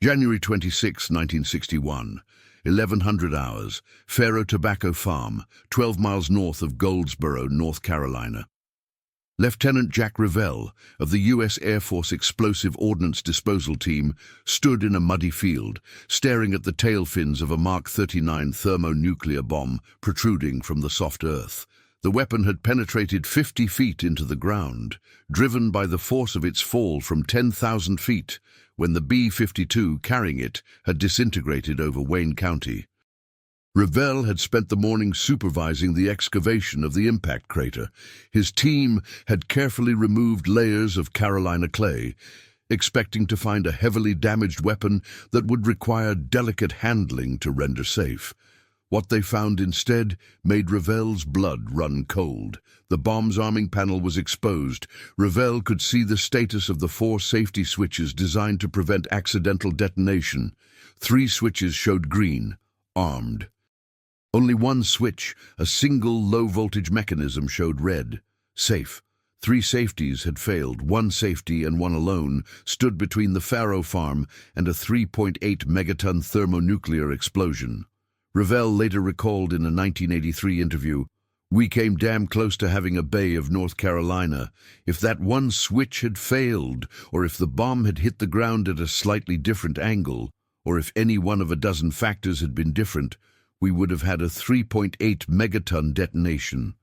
January 26, 1961, 1100 hours, Faro Tobacco Farm, 12 miles north of Goldsboro, North Carolina. Lieutenant Jack ReVelle of the U.S. Air Force Explosive Ordnance Disposal Team stood in a muddy field, staring at the tail fins of a Mark 39 thermonuclear bomb protruding from the soft earth. The weapon had penetrated 50 feet into the ground, driven by the force of its fall from 10,000 feet, when the B-52 carrying it had disintegrated over Wayne County. ReVelle had spent the morning supervising the excavation of the impact crater. His team had carefully removed layers of Carolina clay, expecting to find a heavily damaged weapon that would require delicate handling to render safe. What they found instead made ReVelle's blood run cold. The bomb's arming panel was exposed. ReVelle could see the status of the 4 safety switches designed to prevent accidental detonation. 3 switches showed green, armed. Only 1 switch, a single low-voltage mechanism, showed red, safe. 3 safeties had failed. 1 safety, and 1 alone, stood between the Faro farm and a 3.8 megaton thermonuclear explosion. ReVelle later recalled in a 1983 interview, "We came damn close to having a Bay of North Carolina. If that 1 switch had failed, or if the bomb had hit the ground at a slightly different angle, or if any one of a dozen factors had been different, we would have had a 3.8 megaton detonation.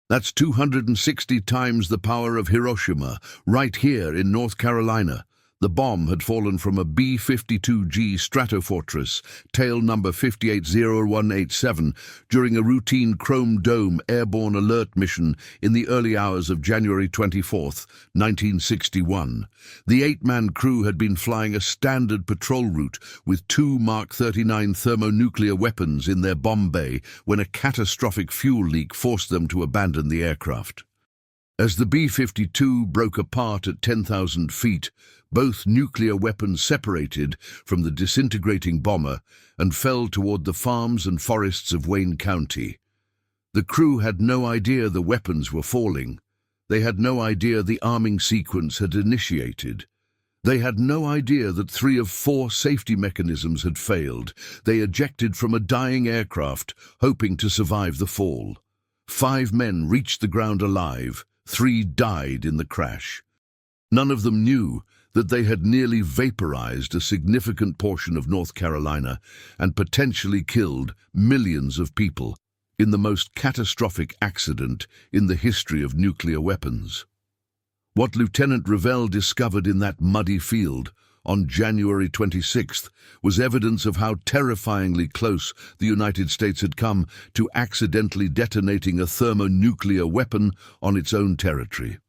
That's 260 times the power of Hiroshima, right here in North Carolina." The bomb had fallen from a B-52G Stratofortress, tail number 580187, during a routine Chrome Dome airborne alert mission in the early hours of January 24, 1961. The 8-man crew had been flying a standard patrol route with 2 Mark 39 thermonuclear weapons in their bomb bay when a catastrophic fuel leak forced them to abandon the aircraft. As the B-52 broke apart at 10,000 feet, both nuclear weapons separated from the disintegrating bomber and fell toward the farms and forests of Wayne County. The crew had no idea the weapons were falling. They had no idea the arming sequence had initiated. They had no idea that 3 of 4 safety mechanisms had failed. They ejected from a dying aircraft, hoping to survive the fall. 5 men reached the ground alive. 3 died in the crash. None of them knew that they had nearly vaporized a significant portion of North Carolina and potentially killed millions of people in the most catastrophic accident in the history of nuclear weapons. What Lieutenant ReVelle discovered in that muddy field on January 26th was evidence of how terrifyingly close the United States had come to accidentally detonating a thermonuclear weapon on its own territory.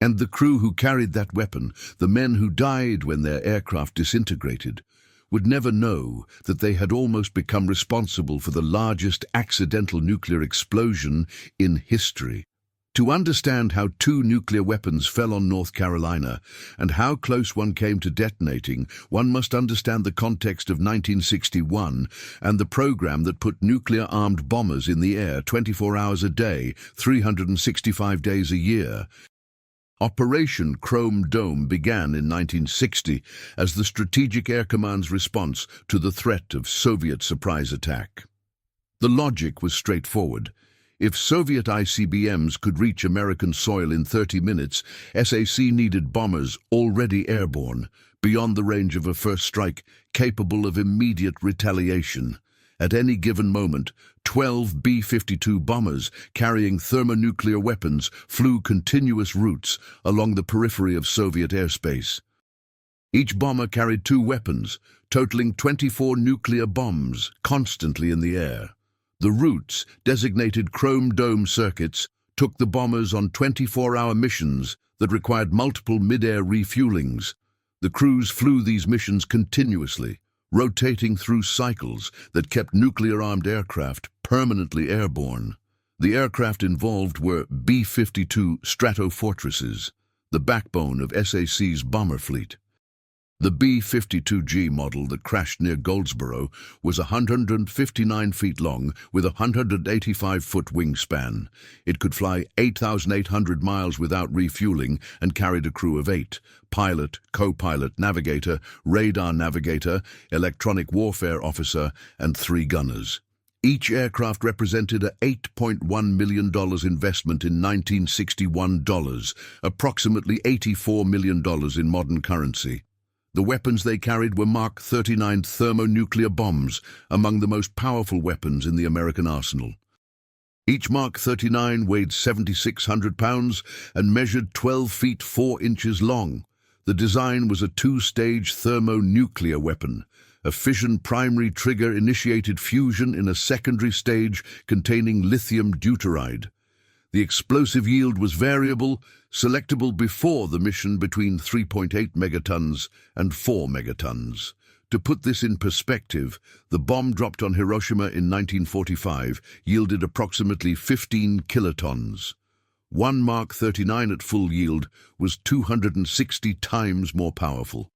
And the crew who carried that weapon, the men who died when their aircraft disintegrated, would never know that they had almost become responsible for the largest accidental nuclear explosion in history. To understand how 2 nuclear weapons fell on North Carolina and how close one came to detonating, one must understand the context of 1961 and the program that put nuclear-armed bombers in the air 24 hours a day, 365 days a year. Operation Chrome Dome began in 1960 as the Strategic Air Command's response to the threat of Soviet surprise attack. The logic was straightforward. If Soviet ICBMs could reach American soil in 30 minutes, SAC needed bombers already airborne, beyond the range of a first strike, capable of immediate retaliation. At any given moment, 12 B-52 bombers carrying thermonuclear weapons flew continuous routes along the periphery of Soviet airspace. Each bomber carried 2 weapons, totaling 24 nuclear bombs constantly in the air. The routes, designated Chrome Dome circuits, took the bombers on 24-hour missions that required multiple mid-air refuelings. The crews flew these missions continuously, rotating through cycles that kept nuclear-armed aircraft permanently airborne. The aircraft involved were B-52 Stratofortresses, the backbone of SAC's bomber fleet. The B-52G model that crashed near Goldsboro was 159 feet long with a 185-foot wingspan. It could fly 8,800 miles without refueling and carried a crew of 8: pilot, co-pilot, navigator, radar navigator, electronic warfare officer, and 3 gunners. Each aircraft represented a $8.1 million investment in 1961 dollars, approximately $84 million in modern currency. The weapons they carried were Mark 39 thermonuclear bombs, among the most powerful weapons in the American arsenal. Each Mark 39 weighed 7,600 pounds and measured 12 feet 4 inches long. The design was a 2-stage thermonuclear weapon. A fission primary trigger initiated fusion in a secondary stage containing lithium deuteride. The explosive yield was variable, selectable before the mission between 3.8 megatons and 4 megatons. To put this in perspective, the bomb dropped on Hiroshima in 1945 yielded approximately 15 kilotons. One Mark 39 at full yield was 260 times more powerful.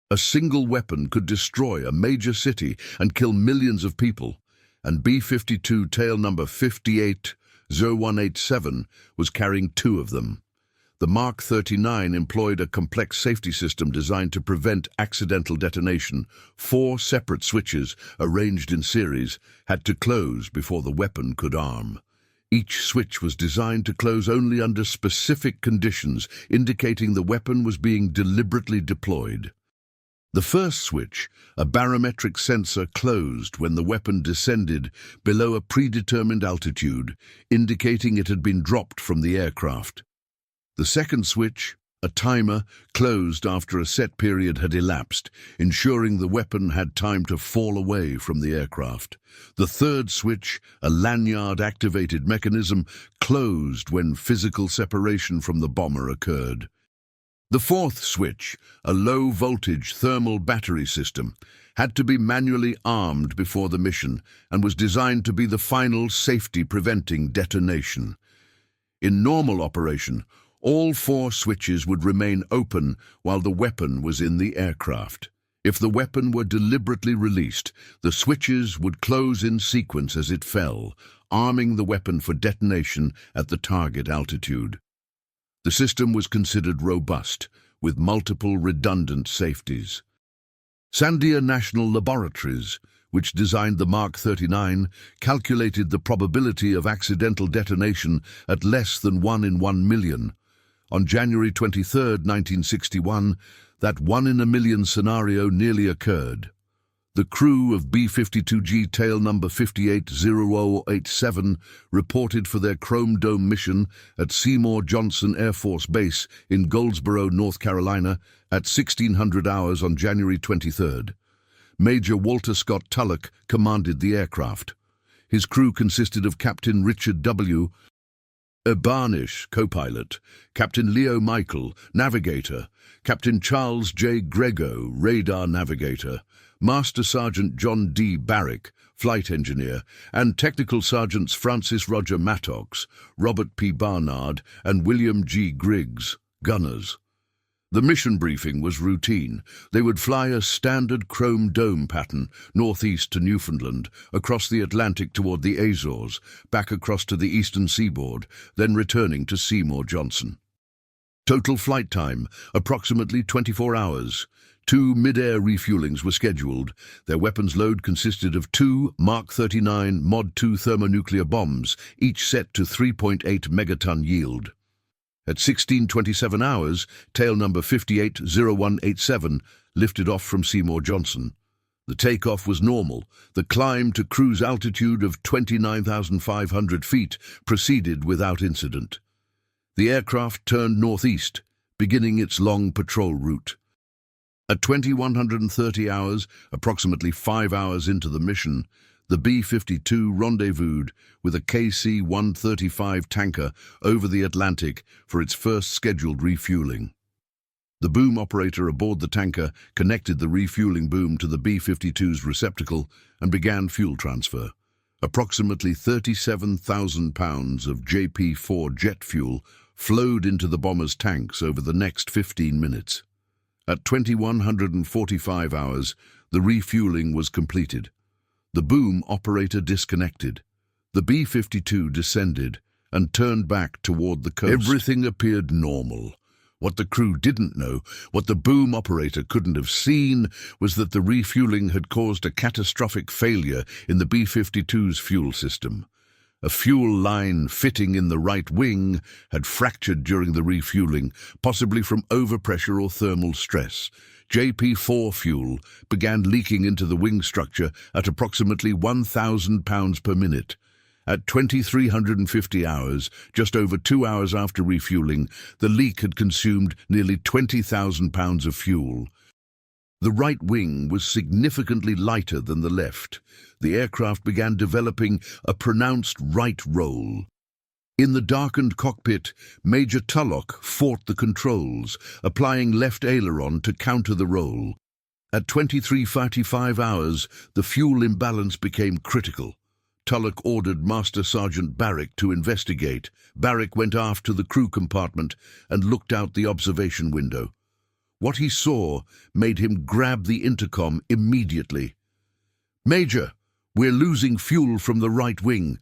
A single weapon could destroy a major city and kill millions of people, and B-52 tail number 580187 was carrying 2 of them. The Mark 39 employed a complex safety system designed to prevent accidental detonation. 4 separate switches, arranged in series, had to close before the weapon could arm. Each switch was designed to close only under specific conditions, indicating the weapon was being deliberately deployed. The first switch, a barometric sensor, closed when the weapon descended below a predetermined altitude, indicating it had been dropped from the aircraft. The second switch, a timer, closed after a set period had elapsed, ensuring the weapon had time to fall away from the aircraft. The third switch, a lanyard-activated mechanism, closed when physical separation from the bomber occurred. The fourth switch, a low-voltage thermal battery system, had to be manually armed before the mission and was designed to be the final safety preventing detonation. In normal operation, all 4 switches would remain open while the weapon was in the aircraft. If the weapon were deliberately released, the switches would close in sequence as it fell, arming the weapon for detonation at the target altitude. The system was considered robust, with multiple redundant safeties. Sandia National Laboratories, which designed the Mark 39, calculated the probability of accidental detonation at less than 1 in 1 million. On January 23, 1961, that 1 in a million scenario nearly occurred. The crew of B-52G tail number 580087 reported for their Chrome Dome mission at Seymour Johnson Air Force Base in Goldsboro, North Carolina, at 1600 hours on January 23rd. Major Walter Tulloch commanded the aircraft. His crew consisted of Captain Richard W. Barnish, co-pilot, Captain Leo Michael, navigator, Captain Charles J. Grego, radar navigator, Master Sergeant John D. Barrick, flight engineer, and Technical Sergeants Francis Roger Mattox, Robert P. Barnard, and William G. Griggs, gunners. The mission briefing was routine. They would fly a standard Chrome Dome pattern, northeast to Newfoundland, across the Atlantic toward the Azores, back across to the Eastern Seaboard, then returning to Seymour Johnson. Total flight time, approximately 24 hours. 2 mid-air refuelings were scheduled. Their weapons load consisted of 2 Mark 39 Mod 2 thermonuclear bombs, each set to 3.8 megaton yield. At 16:27 hours, tail number 580187 lifted off from Seymour Johnson. The takeoff was normal. The climb to cruise altitude of 29,500 feet proceeded without incident. The aircraft turned northeast, beginning its long patrol route. At 2130 hours, approximately 5 hours into the mission, the B-52 rendezvoused with a KC-135 tanker over the Atlantic for its first scheduled refueling. The boom operator aboard the tanker connected the refueling boom to the B-52's receptacle and began fuel transfer. Approximately 37,000 pounds of JP-4 jet fuel flowed into the bomber's tanks over the next 15 minutes. At 2145 hours, the refueling was completed. The boom operator disconnected. The B-52 descended and turned back toward the coast. Everything appeared normal. What the crew didn't know, what the boom operator couldn't have seen, was that the refueling had caused a catastrophic failure in the B-52's fuel system. A fuel line fitting in the right wing had fractured during the refueling, possibly from overpressure or thermal stress. JP-4 fuel began leaking into the wing structure at approximately 1,000 pounds per minute. At 2,350 hours, just over 2 hours after refueling, the leak had consumed nearly 20,000 pounds of fuel. The right wing was significantly lighter than the left. The aircraft began developing a pronounced right roll. In the darkened cockpit, Major Tulloch fought the controls, applying left aileron to counter the roll. At 23:45 hours, the fuel imbalance became critical. Tulloch ordered Master Sergeant Barrick to investigate. Barrick went aft to the crew compartment and looked out the observation window. What he saw made him grab the intercom immediately. "Major, we're losing fuel from the right wing.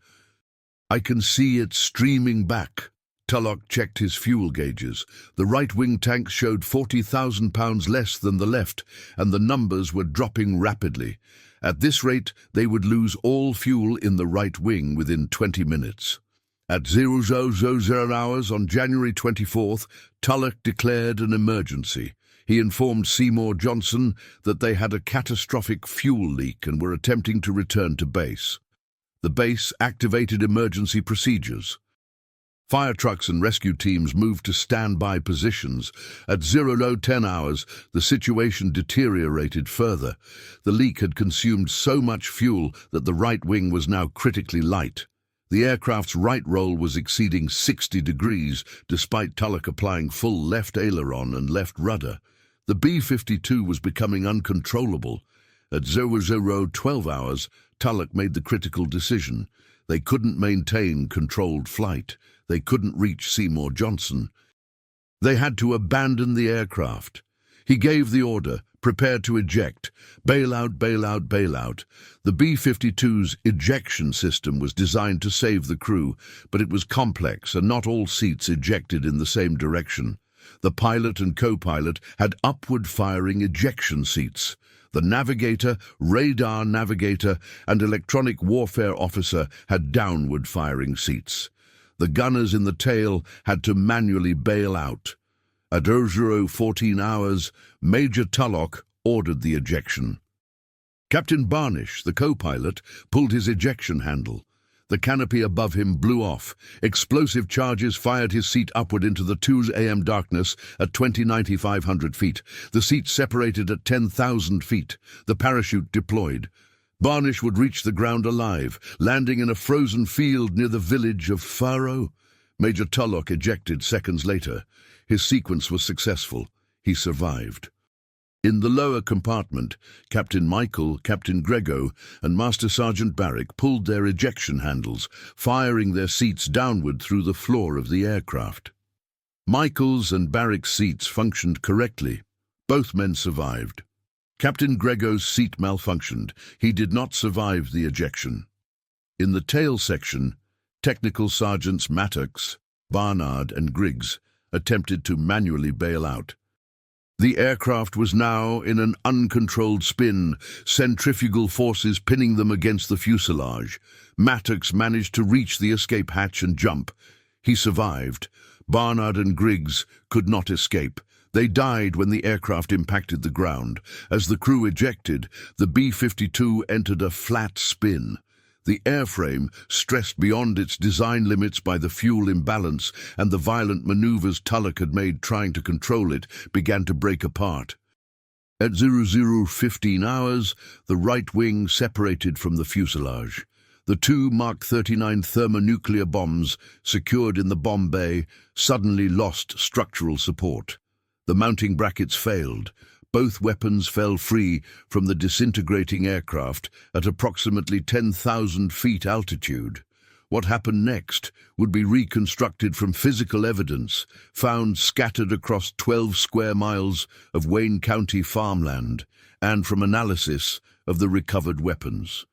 I can see it streaming back." Tulloch checked his fuel gauges. The right wing tanks showed 40,000 pounds less than the left, and the numbers were dropping rapidly. At this rate, they would lose all fuel in the right wing within 20 minutes. At 0000 hours on January 24th, Tulloch declared an emergency. He informed Seymour Johnson that they had a catastrophic fuel leak and were attempting to return to base. The base activated emergency procedures. Fire trucks and rescue teams moved to standby positions. At 0010 hours, the situation deteriorated further. The leak had consumed so much fuel that the right wing was now critically light. The aircraft's right roll was exceeding 60 degrees, despite Tulloch applying full left aileron and left rudder. The B-52 was becoming uncontrollable. At 0012 hours, Tulloch made the critical decision. They couldn't maintain controlled flight. They couldn't reach Seymour Johnson. They had to abandon the aircraft. He gave the order, prepare to eject, bail out, bail out, bail out. The B-52's ejection system was designed to save the crew, but it was complex and not all seats ejected in the same direction. The pilot and co-pilot had upward-firing ejection seats. The navigator, radar navigator, and electronic warfare officer had downward-firing seats. The gunners in the tail had to manually bail out. At 0014 hours, Major Tulloch ordered the ejection. Captain Barnish, the co-pilot, pulled his ejection handle. The canopy above him blew off. Explosive charges fired his seat upward into the 2 a.m. darkness at 20,500 feet. The seat separated at 10,000 feet. The parachute deployed. Barnish would reach the ground alive, landing in a frozen field near the village of Faro. Major Tulloch ejected seconds later. His sequence was successful. He survived. In the lower compartment, Captain Michael, Captain Grego, and Master Sergeant Barrick pulled their ejection handles, firing their seats downward through the floor of the aircraft. Michael's and Barrick's seats functioned correctly. Both men survived. Captain Grego's seat malfunctioned. He did not survive the ejection. In the tail section, Technical Sergeants Mattox, Barnard, and Griggs attempted to manually bail out. The aircraft was now in an uncontrolled spin, centrifugal forces pinning them against the fuselage. Mattox managed to reach the escape hatch and jump. He survived. Barnard and Griggs could not escape. They died when the aircraft impacted the ground. As the crew ejected, the B-52 entered a flat spin. The airframe, stressed beyond its design limits by the fuel imbalance and the violent maneuvers Tulloch had made trying to control it, began to break apart. At 0015 hours, the right wing separated from the fuselage. The 2 Mark 39 thermonuclear bombs, secured in the bomb bay, suddenly lost structural support. The mounting brackets failed. Both weapons fell free from the disintegrating aircraft at approximately 10,000 feet altitude. What happened next would be reconstructed from physical evidence found scattered across 12 square miles of Wayne County farmland and from analysis of the recovered weapons.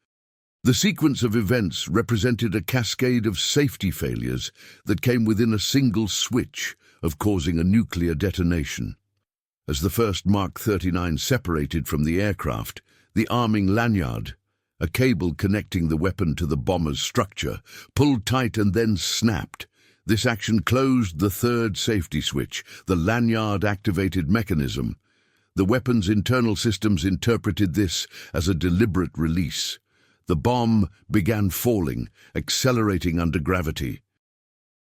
The sequence of events represented a cascade of safety failures that came within a single switch of causing a nuclear detonation. As the first Mark 39 separated from the aircraft, the arming lanyard, a cable connecting the weapon to the bomber's structure, pulled tight and then snapped. This action closed the third safety switch, the lanyard-activated mechanism. The weapon's internal systems interpreted this as a deliberate release. The bomb began falling, accelerating under gravity.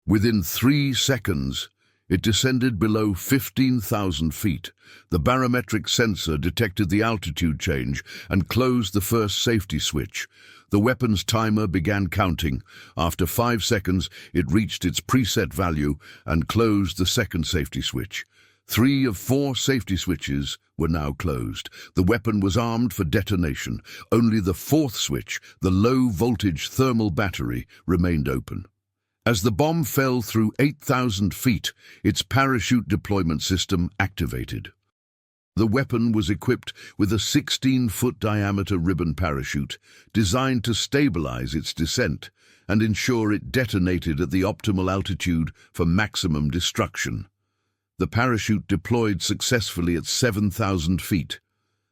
Within 3 seconds, it descended below 15,000 feet. The barometric sensor detected the altitude change and closed the first safety switch. The weapon's timer began counting. After 5 seconds, it reached its preset value and closed the second safety switch. 3 of 4 safety switches were now closed. The weapon was armed for detonation. Only the 4th switch, the low-voltage thermal battery, remained open. As the bomb fell through 8,000 feet, its parachute deployment system activated. The weapon was equipped with a 16-foot diameter ribbon parachute designed to stabilize its descent and ensure it detonated at the optimal altitude for maximum destruction. The parachute deployed successfully at 7,000 feet.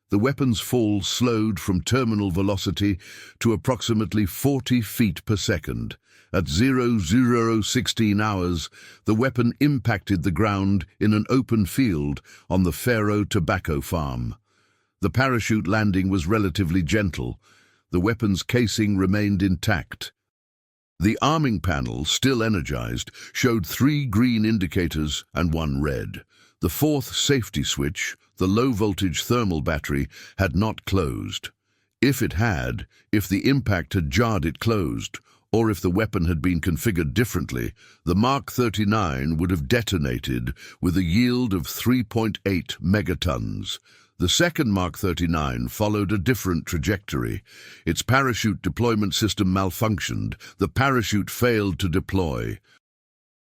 The weapon's fall slowed from terminal velocity to approximately 40 feet per second. At 0016 hours, the weapon impacted the ground in an open field on the Faro tobacco farm. The parachute landing was relatively gentle. The weapon's casing remained intact. The arming panel, still energized, showed 3 green indicators and 1 red. The 4th safety switch, the low-voltage thermal battery, had not closed. If it had, if the impact had jarred it closed, or if the weapon had been configured differently, the Mark 39 would have detonated with a yield of 3.8 megatons. The second Mark 39 followed a different trajectory. Its parachute deployment system malfunctioned. The parachute failed to deploy.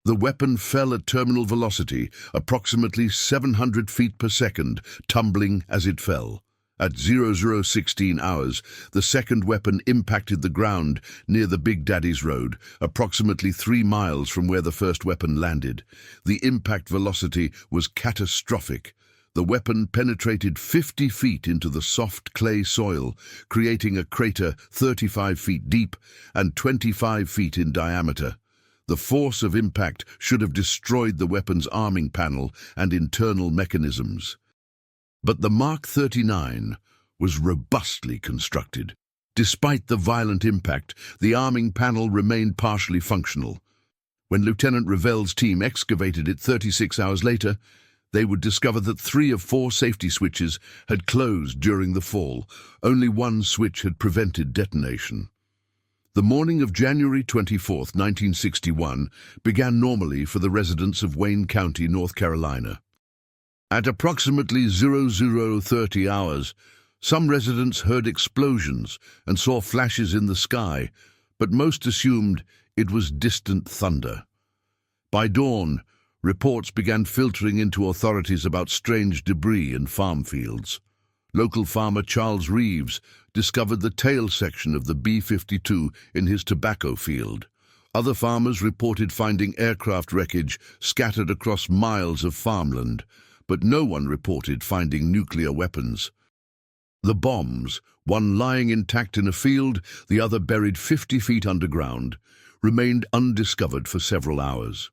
The weapon fell at terminal velocity, approximately 700 feet per second, tumbling as it fell. At 0016 hours, the second weapon impacted the ground near the Big Daddy's Road, approximately 3 miles from where the first weapon landed. The impact velocity was catastrophic. The weapon penetrated 50 feet into the soft clay soil, creating a crater 35 feet deep and 25 feet in diameter. The force of impact should have destroyed the weapon's arming panel and internal mechanisms. But the Mark 39 was robustly constructed. Despite the violent impact, the arming panel remained partially functional. When Lieutenant ReVelle's team excavated it 36 hours later, they would discover that 3 of 4 safety switches had closed during the fall. Only 1 switch had prevented detonation. The morning of January 24, 1961, began normally for the residents of Wayne County, North Carolina. At approximately 0030 hours, some residents heard explosions and saw flashes in the sky, but most assumed it was distant thunder. By dawn, reports began filtering into authorities about strange debris in farm fields. Local farmer Charles Reeves discovered the tail section of the B-52 in his tobacco field. Other farmers reported finding aircraft wreckage scattered across miles of farmland, but no one reported finding nuclear weapons. The bombs, one lying intact in a field, the other buried 50 feet underground, remained undiscovered for several hours.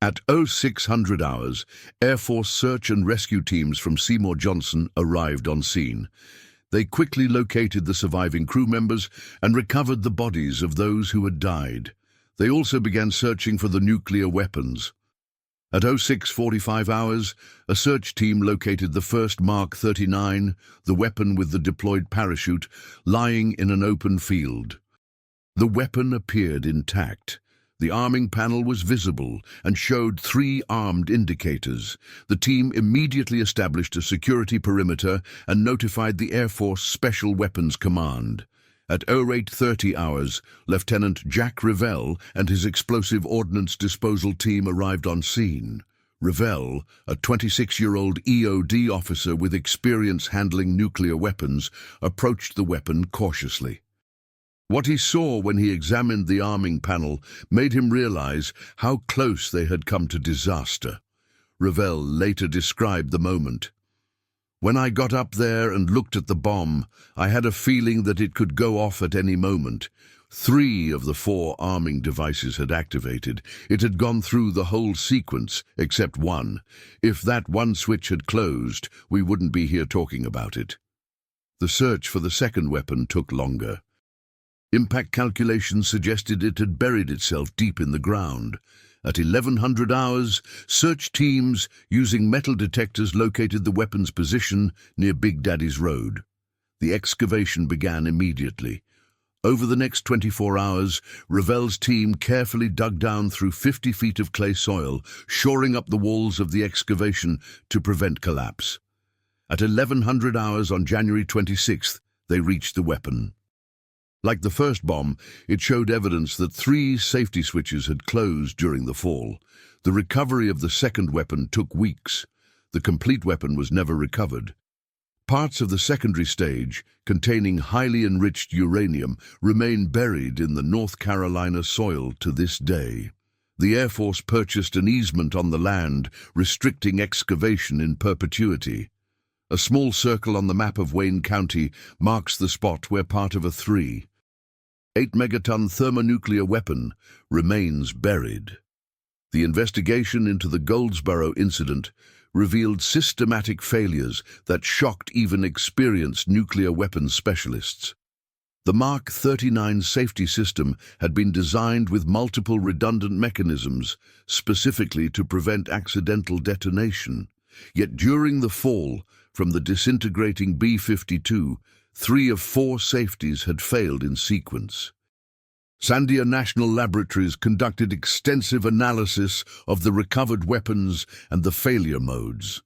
At 0600 hours, Air Force search and rescue teams from Seymour Johnson arrived on scene. They quickly located the surviving crew members and recovered the bodies of those who had died. They also began searching for the nuclear weapons. At 0645 hours, a search team located the first Mark 39, the weapon with the deployed parachute, lying in an open field. The weapon appeared intact. The arming panel was visible and showed 3 armed indicators. The team immediately established a security perimeter and notified the Air Force Special Weapons Command. At 08:30 hours, Lieutenant Jack ReVelle and his explosive ordnance disposal team arrived on scene. ReVelle, a 26-year-old EOD officer with experience handling nuclear weapons, approached the weapon cautiously. What he saw when he examined the arming panel made him realize how close they had come to disaster. ReVelle later described the moment. "When I got up there and looked at the bomb, I had a feeling that it could go off at any moment. 3 of the 4 arming devices had activated. It had gone through the whole sequence, except one. If that one switch had closed, we wouldn't be here talking about it." The search for the second weapon took longer. Impact calculations suggested it had buried itself deep in the ground. At 1100 hours, search teams using metal detectors located the weapon's position near Big Daddy's Road. The excavation began immediately. Over the next 24 hours, ReVelle's team carefully dug down through 50 feet of clay soil, shoring up the walls of the excavation to prevent collapse. At 1100 hours on January 26th, they reached the weapon. Like the first bomb, it showed evidence that 3 safety switches had closed during the fall. The recovery of the second weapon took weeks. The complete weapon was never recovered. Parts of the secondary stage, containing highly enriched uranium, remain buried in the North Carolina soil to this day. The Air Force purchased an easement on the land, restricting excavation in perpetuity. A small circle on the map of Wayne County marks the spot where part of a 3.8-megaton thermonuclear weapon remains buried. The investigation into the Goldsboro incident revealed systematic failures that shocked even experienced nuclear weapons specialists. The Mark 39 safety system had been designed with multiple redundant mechanisms, specifically to prevent accidental detonation. Yet during the fall from the disintegrating B-52, 3 of 4 safeties had failed in sequence. Sandia National Laboratories conducted extensive analysis of the recovered weapons and the failure modes.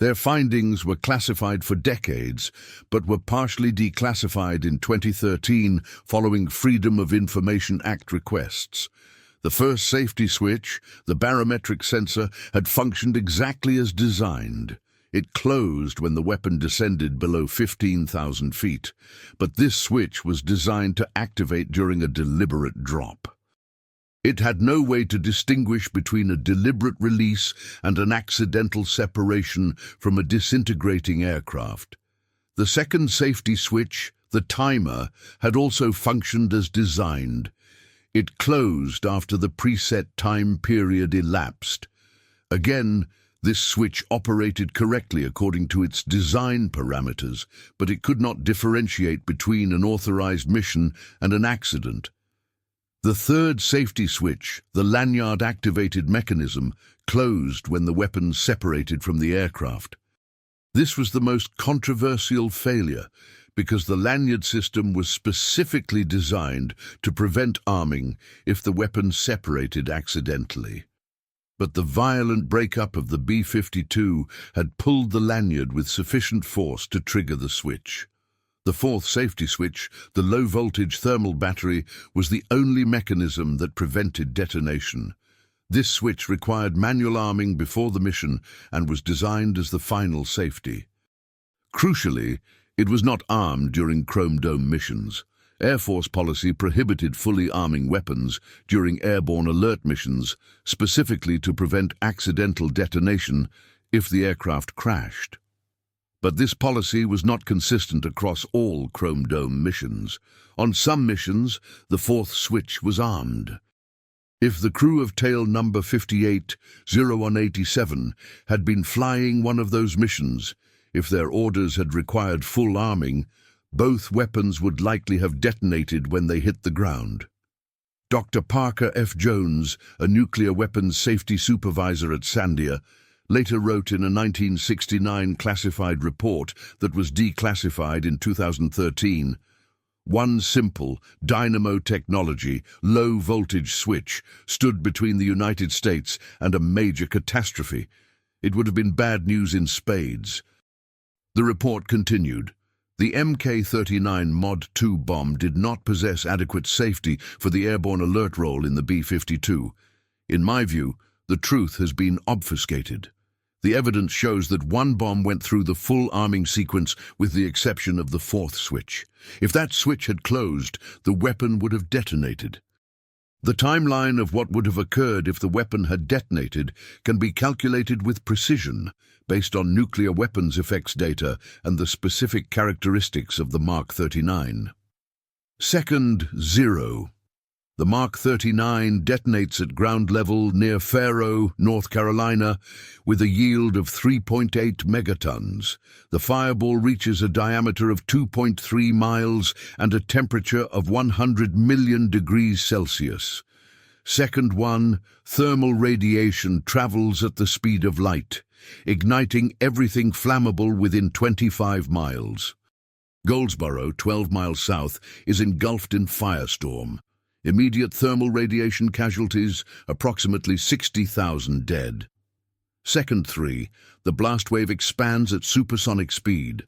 Their findings were classified for decades, but were partially declassified in 2013 following Freedom of Information Act requests. The first safety switch, the barometric sensor, had functioned exactly as designed. It closed when the weapon descended below 15,000 feet, but this switch was designed to activate during a deliberate drop. It had no way to distinguish between a deliberate release and an accidental separation from a disintegrating aircraft. The second safety switch, the timer, had also functioned as designed. It closed after the preset time period elapsed. Again, this switch operated correctly according to its design parameters, but it could not differentiate between an authorized mission and an accident. The third safety switch, the lanyard-activated mechanism, closed when the weapon separated from the aircraft. This was the most controversial failure because the lanyard system was specifically designed to prevent arming if the weapon separated accidentally. But the violent breakup of the B-52 had pulled the lanyard with sufficient force to trigger the switch. The fourth safety switch, the low-voltage thermal battery, was the only mechanism that prevented detonation. This switch required manual arming before the mission and was designed as the final safety. Crucially, it was not armed during Chrome Dome missions. Air Force policy prohibited fully arming weapons during airborne alert missions, specifically to prevent accidental detonation if the aircraft crashed. But this policy was not consistent across all Chrome Dome missions. On some missions, the fourth switch was armed. If the crew of tail number 58-0187 had been flying one of those missions, if their orders had required full arming, both weapons would likely have detonated when they hit the ground. Dr. Parker F. Jones, a nuclear weapons safety supervisor at Sandia, later wrote in a 1969 classified report that was declassified in 2013, "One simple, dynamo technology, low-voltage switch stood between the United States and a major catastrophe. It would have been bad news in spades." The report continued, The Mk-39 Mod 2 bomb did not possess adequate safety for the airborne alert role in the B-52. In my view, the truth has been obfuscated. The evidence shows that one bomb went through the full arming sequence with the exception of the fourth switch. If that switch had closed, the weapon would have detonated. The timeline of what would have occurred if the weapon had detonated can be calculated with precision based on nuclear weapons effects data and the specific characteristics of the Mark 39. Second, 0. The Mark 39 detonates at ground level near Faro, North Carolina, with a yield of 3.8 megatons. The fireball reaches a diameter of 2.3 miles and a temperature of 100 million degrees Celsius. Second 1, thermal radiation travels at the speed of light, igniting everything flammable within 25 miles. Goldsboro, 12 miles south, is engulfed in firestorm. Immediate thermal radiation casualties, approximately 60,000 dead. Second 3, the blast wave expands at supersonic speed.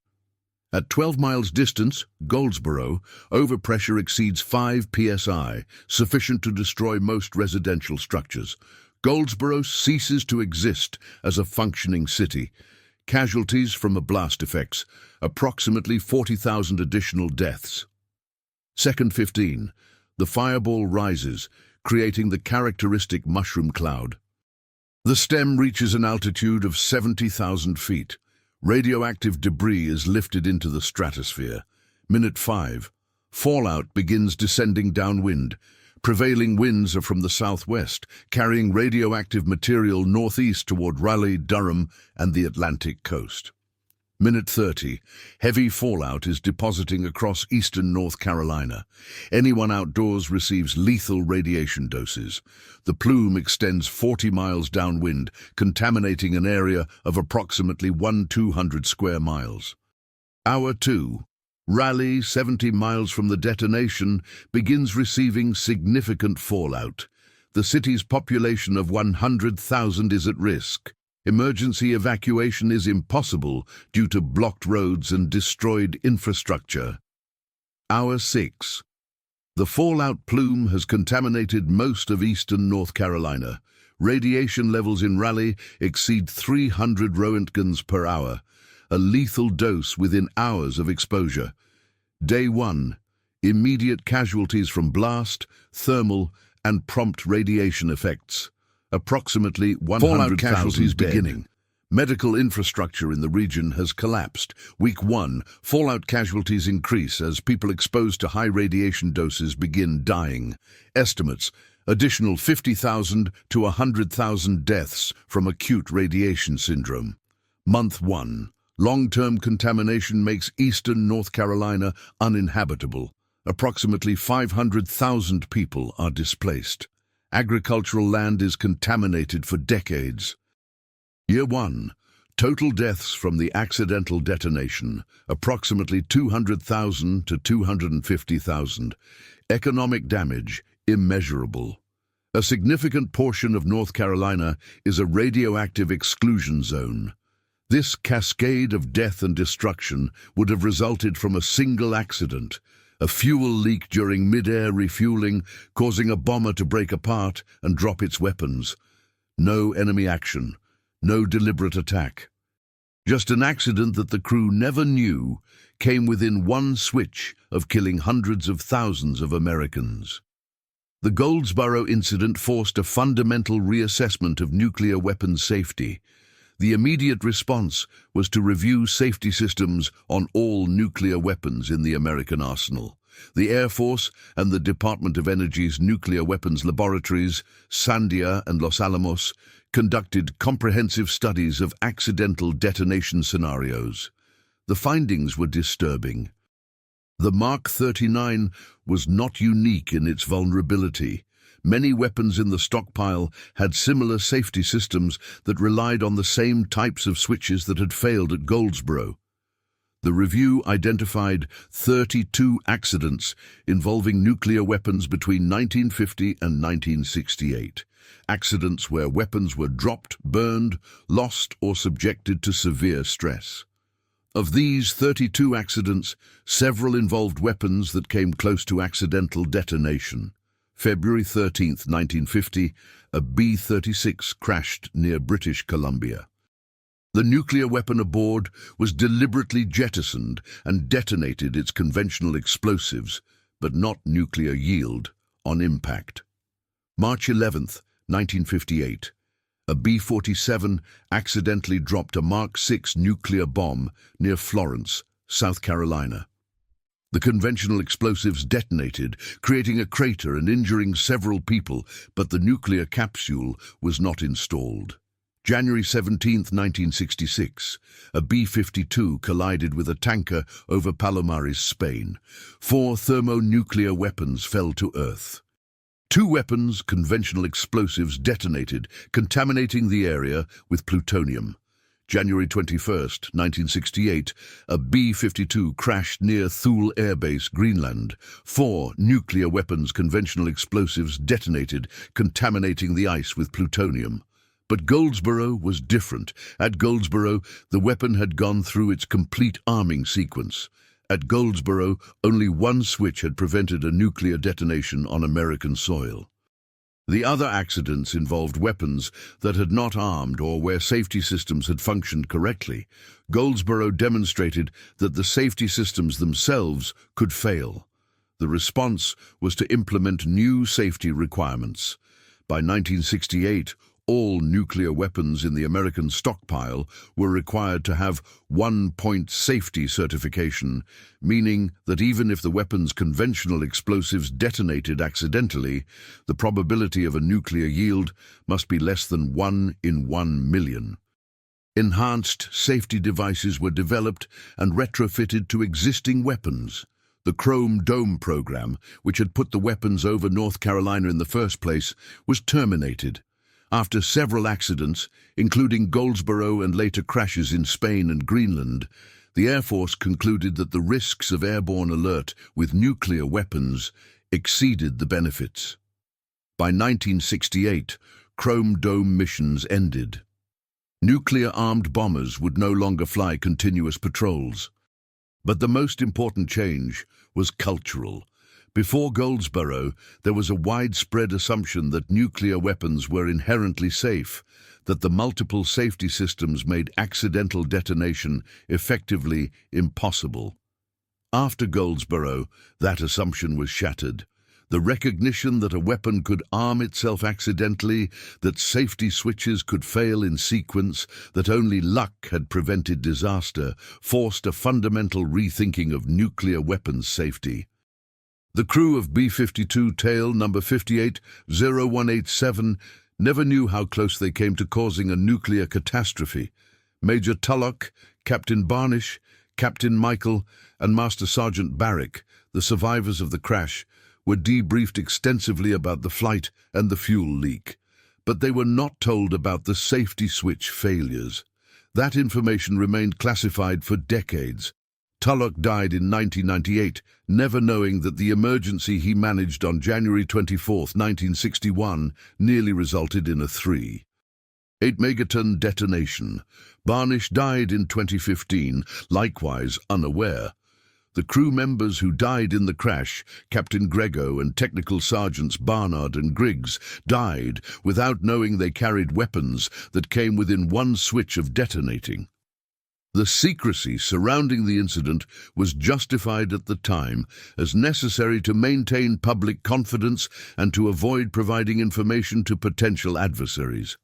At 12 miles distance, Goldsboro, overpressure exceeds 5 psi, sufficient to destroy most residential structures. Goldsboro ceases to exist as a functioning city. Casualties from the blast effects, approximately 40,000 additional deaths. Second 15, the fireball rises, creating the characteristic mushroom cloud. The stem reaches an altitude of 70,000 feet. Radioactive debris is lifted into the stratosphere. Minute 5. Fallout begins descending downwind. Prevailing winds are from the southwest, carrying radioactive material northeast toward Raleigh, Durham, and the Atlantic coast. Minute 30. Heavy fallout is depositing across eastern North Carolina. Anyone outdoors receives lethal radiation doses. The plume extends 40 miles downwind, contaminating an area of approximately 1,200 square miles. Hour 2. Raleigh, 70 miles from the detonation, begins receiving significant fallout. The city's population of 100,000 is at risk. Emergency evacuation is impossible due to blocked roads and destroyed infrastructure. Hour 6. The fallout plume has contaminated most of eastern North Carolina. Radiation levels in Raleigh exceed 300 roentgens per hour, a lethal dose within hours of exposure. Day 1. Immediate casualties from blast, thermal, and prompt radiation effects. Approximately 100,000 casualties beginning. Medical infrastructure in the region has collapsed. Week 1, fallout casualties increase as people exposed to high radiation doses begin dying. Estimates, additional 50,000 to 100,000 deaths from acute radiation syndrome. Month 1, long-term contamination makes eastern North Carolina uninhabitable. Approximately 500,000 people are displaced. Agricultural land is contaminated for decades. Year 1. Total deaths from the accidental detonation, approximately 200,000 to 250,000. Economic damage, immeasurable. A significant portion of North Carolina is a radioactive exclusion zone. This cascade of death and destruction would have resulted from a single accident, a fuel leak during mid-air refueling, causing a bomber to break apart and drop its weapons. No enemy action, no deliberate attack. Just an accident that the crew never knew came within one switch of killing hundreds of thousands of Americans. The Goldsboro incident forced a fundamental reassessment of nuclear weapons safety. The immediate response was to review safety systems on all nuclear weapons in the American arsenal. The Air Force and the Department of Energy's nuclear weapons laboratories, Sandia and Los Alamos, conducted comprehensive studies of accidental detonation scenarios. The findings were disturbing. The Mark 39 was not unique in its vulnerability. Many weapons in the stockpile had similar safety systems that relied on the same types of switches that had failed at Goldsboro. The review identified 32 accidents involving nuclear weapons between 1950 and 1968. Accidents where weapons were dropped, burned, lost, or subjected to severe stress. Of these 32 accidents, several involved weapons that came close to accidental detonation. February 13, 1950, a B-36 crashed near British Columbia. The nuclear weapon aboard was deliberately jettisoned and detonated its conventional explosives, but not nuclear yield, on impact. March 11, 1958, a B-47 accidentally dropped a Mark VI nuclear bomb near Florence, South Carolina. The conventional explosives detonated, creating a crater and injuring several people, but the nuclear capsule was not installed. January 17, 1966, a B-52 collided with a tanker over Palomares, Spain. 4 thermonuclear weapons fell to Earth. 2 weapons, conventional explosives, detonated, contaminating the area with plutonium. January 21, 1968, a B-52 crashed near Thule Air Base, Greenland. 4 nuclear weapons, conventional explosives, detonated, contaminating the ice with plutonium. But Goldsboro was different. At Goldsboro, the weapon had gone through its complete arming sequence. At Goldsboro, only one switch had prevented a nuclear detonation on American soil. The other accidents involved weapons that had not armed or where safety systems had functioned correctly. Goldsboro demonstrated that the safety systems themselves could fail. The response was to implement new safety requirements. By 1968, all nuclear weapons in the American stockpile were required to have 1-point safety certification, meaning that even if the weapon's conventional explosives detonated accidentally, the probability of a nuclear yield must be less than 1 in 1 million. Enhanced safety devices were developed and retrofitted to existing weapons. The Chrome Dome program, which had put the weapons over North Carolina in the first place, was terminated. After several accidents, including Goldsboro and later crashes in Spain and Greenland, the Air Force concluded that the risks of airborne alert with nuclear weapons exceeded the benefits. By 1968, Chrome Dome missions ended. Nuclear-armed bombers would no longer fly continuous patrols. But the most important change was cultural. Before Goldsboro, there was a widespread assumption that nuclear weapons were inherently safe, that the multiple safety systems made accidental detonation effectively impossible. After Goldsboro, that assumption was shattered. The recognition that a weapon could arm itself accidentally, that safety switches could fail in sequence, that only luck had prevented disaster, forced a fundamental rethinking of nuclear weapons safety. The crew of B-52 tail number 580187 never knew how close they came to causing a nuclear catastrophe. Major Tulloch, Captain Barnish, Captain Michael, and Master Sergeant Barrick, the survivors of the crash, were debriefed extensively about the flight and the fuel leak. But they were not told about the safety switch failures. That information remained classified for decades. Tulloch died in 1998, never knowing that the emergency he managed on January 24, 1961, nearly resulted in a 3.8 megaton detonation. Barnish died in 2015, likewise unaware. The crew members who died in the crash, Captain Grego and Technical Sergeants Barnard and Griggs, died without knowing they carried weapons that came within one switch of detonating. The secrecy surrounding the incident was justified at the time as necessary to maintain public confidence and to avoid providing information to potential adversaries.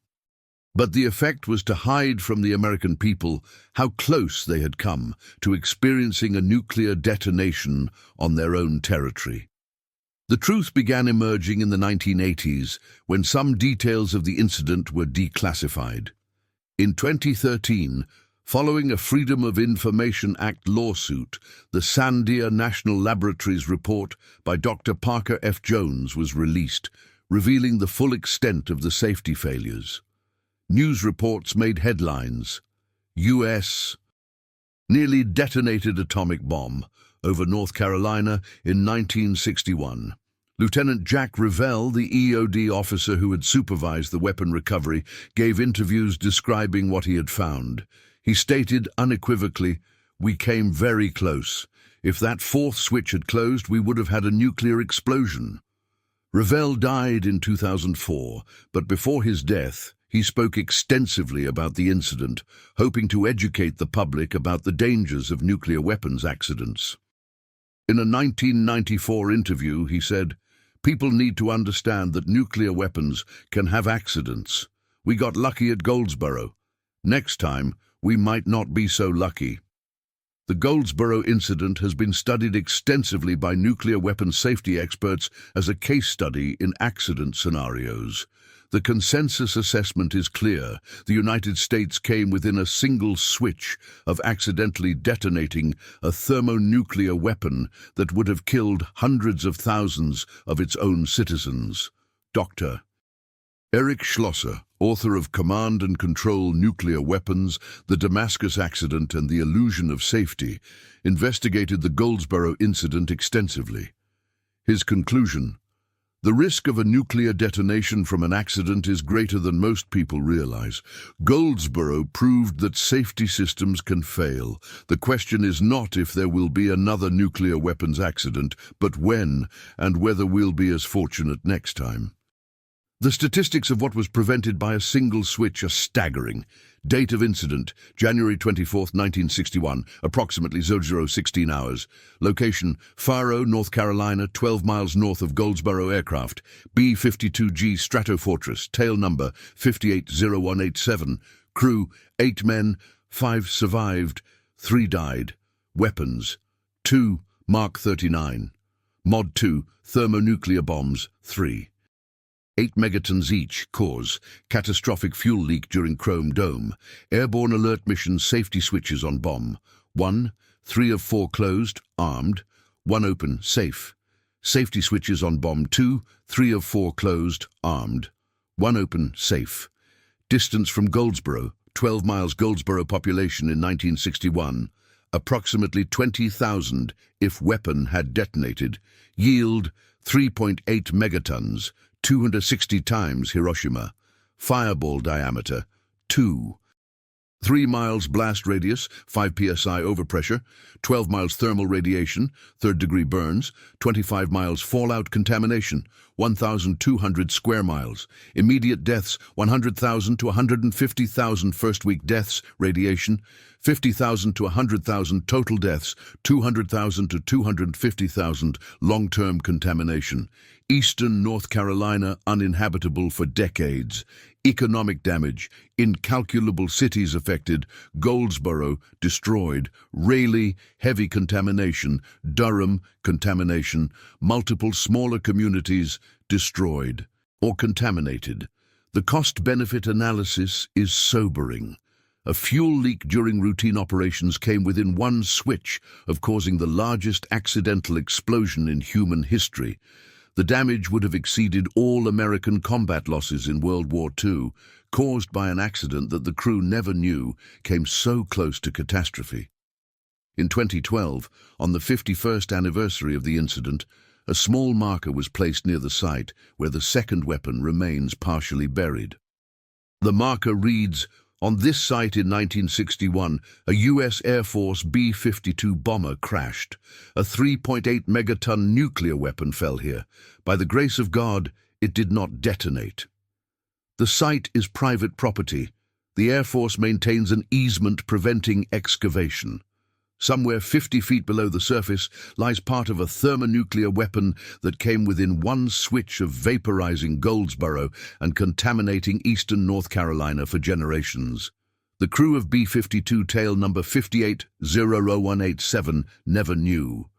But the effect was to hide from the American people how close they had come to experiencing a nuclear detonation on their own territory. The truth began emerging in the 1980s when some details of the incident were declassified. In 2013, following a Freedom of Information Act lawsuit, the Sandia National Laboratories report by Dr. Parker F. Jones was released, revealing the full extent of the safety failures. News reports made headlines. U.S. nearly detonated atomic bomb over North Carolina in 1961. Lieutenant Jack ReVelle, the EOD officer who had supervised the weapon recovery, gave interviews describing what he had found. He stated unequivocally, We came very close. If that fourth switch had closed, we would have had a nuclear explosion. ReVelle died in 2004, but before his death, he spoke extensively about the incident, hoping to educate the public about the dangers of nuclear weapons accidents. In a 1994 interview, he said, "People need to understand that nuclear weapons can have accidents. We got lucky at Goldsboro. Next time, we might not be so lucky." The Goldsboro incident has been studied extensively by nuclear weapons safety experts as a case study in accident scenarios. The consensus assessment is clear. The United States came within a single switch of accidentally detonating a thermonuclear weapon that would have killed hundreds of thousands of its own citizens. Dr. Eric Schlosser, author of Command and Control Nuclear Weapons, The Damascus Accident and the Illusion of Safety, investigated the Goldsboro incident extensively. His conclusion: the risk of a nuclear detonation from an accident is greater than most people realize. Goldsboro proved that safety systems can fail. The question is not if there will be another nuclear weapons accident, but when, and whether we'll be as fortunate next time. The statistics of what was prevented by a single switch are staggering. Date of incident, January 24, 1961, approximately 0016 hours. Location, Faro, North Carolina, 12 miles north of Goldsboro Aircraft. B-52G Stratofortress, tail number 580187. Crew, 8 men, 5 survived, 3 died. Weapons, 2 Mark 39. Mod 2, thermonuclear bombs, 3. 8 megatons each. Cause: catastrophic fuel leak during Chrome Dome. Airborne alert mission safety switches on bomb. 1. 3 of 4 closed, armed. 1 open, safe. Safety switches on bomb. 2. 3 of 4 closed, armed. 1 open, safe. Distance from Goldsboro, 12 miles. Goldsboro population in 1961. Approximately 20,000 if weapon had detonated. Yield, 3.8 megatons. 260 times Hiroshima. Fireball diameter, 2. 3 miles blast radius, 5 psi overpressure, 12 miles thermal radiation, third-degree burns, 25 miles fallout contamination, 1,200 square miles. Immediate deaths, 100,000 to 150,000 first-week deaths, radiation, 50,000 to 100,000 total deaths, 200,000 to 250,000 long-term contamination. Eastern North Carolina uninhabitable for decades. Economic damage, incalculable cities affected, Goldsboro destroyed, Raleigh heavy contamination, Durham contamination, multiple smaller communities destroyed or contaminated. The cost-benefit analysis is sobering. A fuel leak during routine operations came within 1 switch of causing the largest accidental explosion in human history. The damage would have exceeded all American combat losses in World War II, caused by an accident that the crew never knew came so close to catastrophe. In 2012, on the 51st anniversary of the incident, a small marker was placed near the site where the second weapon remains partially buried. The marker reads, "On this site in 1961, a U.S. Air Force B-52 bomber crashed. A 3.8 megaton nuclear weapon fell here. By the grace of God, it did not detonate." The site is private property. The Air Force maintains an easement preventing excavation. Somewhere 50 feet below the surface lies part of a thermonuclear weapon that came within 1 switch of vaporizing Goldsboro and contaminating eastern North Carolina for generations. The crew of B-52 tail number 580187 never knew.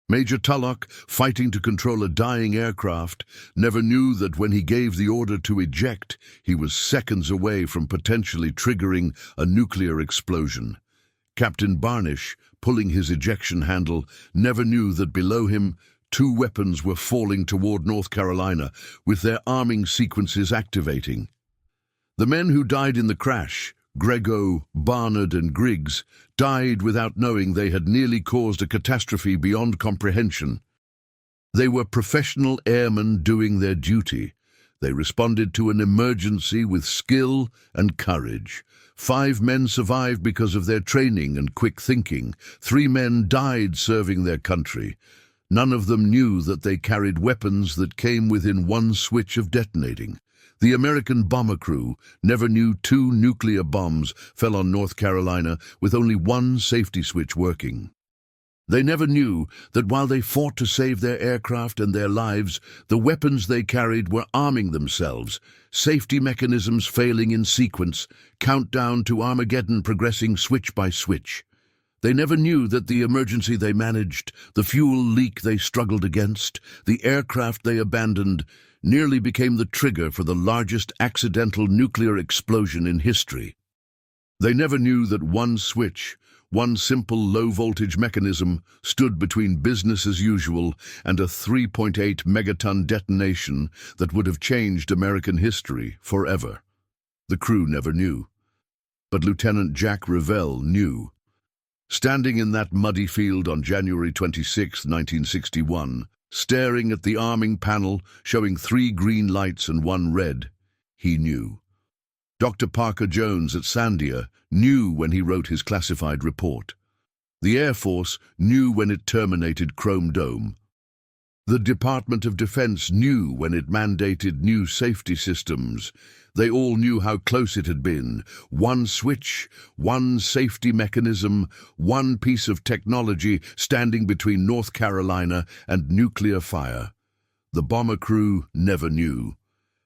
Major Tulloch, fighting to control a dying aircraft, never knew that when he gave the order to eject, he was seconds away from potentially triggering a nuclear explosion. Captain Barnish, pulling his ejection handle, never knew that below him 2 weapons were falling toward North Carolina, with their arming sequences activating. The men who died in the crash, Grego, Barnard and Griggs, died without knowing they had nearly caused a catastrophe beyond comprehension. They were professional airmen doing their duty. They responded to an emergency with skill and courage. 5 men survived because of their training and quick thinking. 3 men died serving their country. None of them knew that they carried weapons that came within one switch of detonating. The American bomber crew never knew 2 nuclear bombs fell on North Carolina with only one safety switch working. They never knew that while they fought to save their aircraft and their lives, the weapons they carried were arming themselves, safety mechanisms failing in sequence, countdown to Armageddon progressing switch by switch. They never knew that the emergency they managed, the fuel leak they struggled against, the aircraft they abandoned, nearly became the trigger for the largest accidental nuclear explosion in history. They never knew that one switch, one simple low-voltage mechanism, stood between business as usual and a 3.8 megaton detonation that would have changed American history forever. The crew never knew. But Lieutenant Jack ReVelle knew. Standing in that muddy field on January 26, 1961, staring at the arming panel showing 3 green lights and 1 red, he knew. Dr. Parker Jones at Sandia knew when he wrote his classified report. The Air Force knew when it terminated Chrome Dome. The Department of Defense knew when it mandated new safety systems. They all knew how close it had been. One switch, one safety mechanism, one piece of technology standing between North Carolina and nuclear fire. The bomber crew never knew.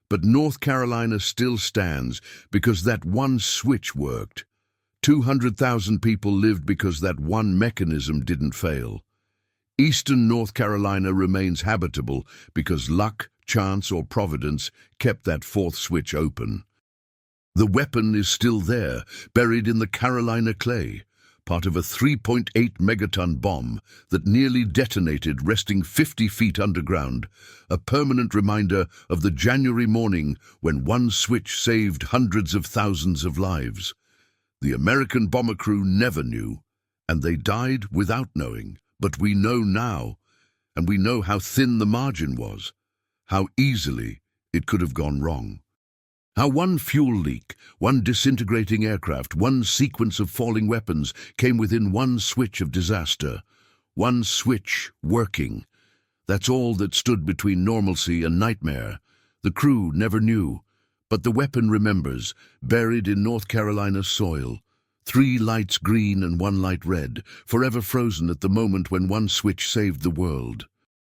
But North Carolina still stands because that one switch worked. 200,000 people lived because that one mechanism didn't fail. Eastern North Carolina remains habitable because luck, chance, or providence kept that 4th switch open. The weapon is still there, buried in the Carolina clay, part of a 3.8 megaton bomb that nearly detonated resting 50 feet underground, a permanent reminder of the January morning when one switch saved hundreds of thousands of lives. The American bomber crew never knew, and they died without knowing. But we know now, and we know how thin the margin was, how easily it could have gone wrong. How one fuel leak, one disintegrating aircraft, one sequence of falling weapons came within one switch of disaster. One switch working. That's all that stood between normalcy and nightmare. The crew never knew, but the weapon remembers, buried in North Carolina's soil. 3 lights green and 1 light red, forever frozen at the moment when one switch saved the world.